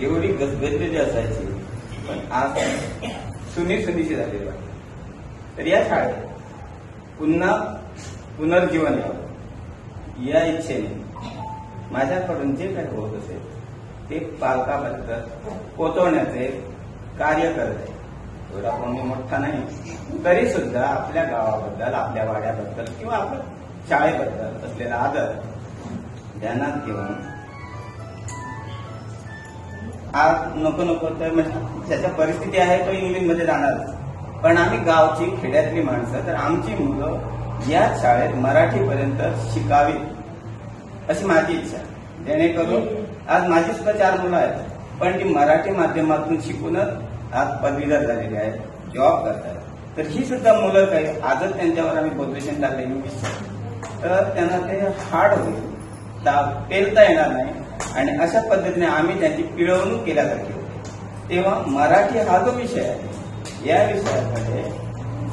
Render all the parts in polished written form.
एवढी गजबजलेली असायची, पण आज सुनीशी झालेली वाटते. तर या शाळेत पुन्हा पुनर्जीवन यावं या इच्छेने माझ्याकडून जे काही होत असेल ते पालकापर्यंत पोहोचवण्याचे कार्य करत आहे. एवढा कोणी मोठा नाही तरी सुद्धा आपल्या गावाबद्दल, आपल्या वाड्याबद्दल किंवा आपल्या शाळेबद्दल असलेला आदर ध्यानात घेऊन आज नको तर म्हणजे ज्याच्या परिस्थिती आहे तो इंग्लिशमध्ये जाणार, पण आम्ही गावची खेड्यातली माणसं, तर आमची मुलं या शाळेत मराठीपर्यंत शिकावी अशी माझी इच्छा. जेणेकरून आज माझी सुद्धा 4 मुलं आहेत, पण ती मराठी माध्यमातून शिकूनच आज पदवीधर झालेली आहेत, जॉब करतात. तर ही सुद्धा मुलं काही आजच त्यांच्यावर आम्ही पोझिशन टाकले इंग्लिश, तर त्यांना ते हार्ड होईल, पेलता येणार नाही. आणि अशा पद्धतीने आम्ही त्यांची पिळवणूक केल्यासारखी होते. तेव्हा मराठी हा जो विषय आहे, या विषयामध्ये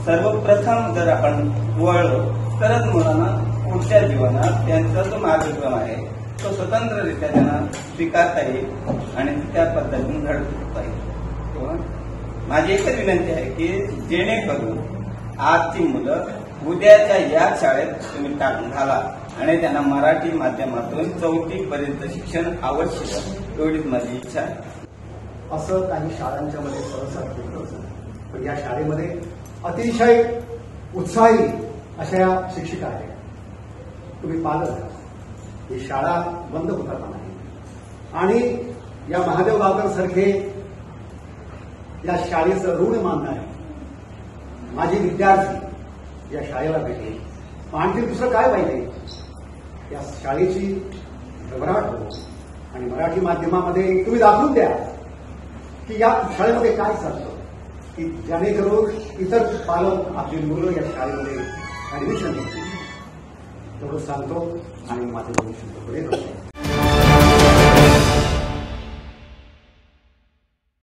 सर्वप्रथम जर आपण वळलो तरच मुलांना पुढच्या जीवनात त्यांचा जो मार्गक्रम आहे तो स्वतंत्ररित्या त्यांना स्वीकारता येईल आणि त्या पद्धतीने घडता येईल. तेव्हा माझी एकच विनंती आहे की जेणेकरून आजची मुलं उद्याच्या या शाळेत तुम्ही टाकून घाला आणि त्यांना मराठी माध्यमातून 4थी पर्यंत शिक्षण आवश्यक, एवढीच माझी इच्छा आहे. असं काही शाळांच्या मध्ये सहसा होतं, पण या शाळेमध्ये अतिशय उत्साही अशा या शिक्षिका आहेत. तुम्ही पालक आहात, ही शाळा बंद होता कामा नये आणि या महादेव गावकर सारखे या शाळेचं ऋण मानणारे माझे विद्यार्थी या शाळेला भेटले. आणखी दुसरं काय पाहिजे, या शाळेची भरभराट हो आणि मराठी माध्यमामध्ये तुम्ही दाखवून द्या की या शाळेमध्ये काय चालतं, की जेणेकरून इतर पालक आपली मुलं या शाळेमध्ये ऍडमिशन घेतील. तेवढं सांगतो आणि माझं भविष्य पुढे करतो.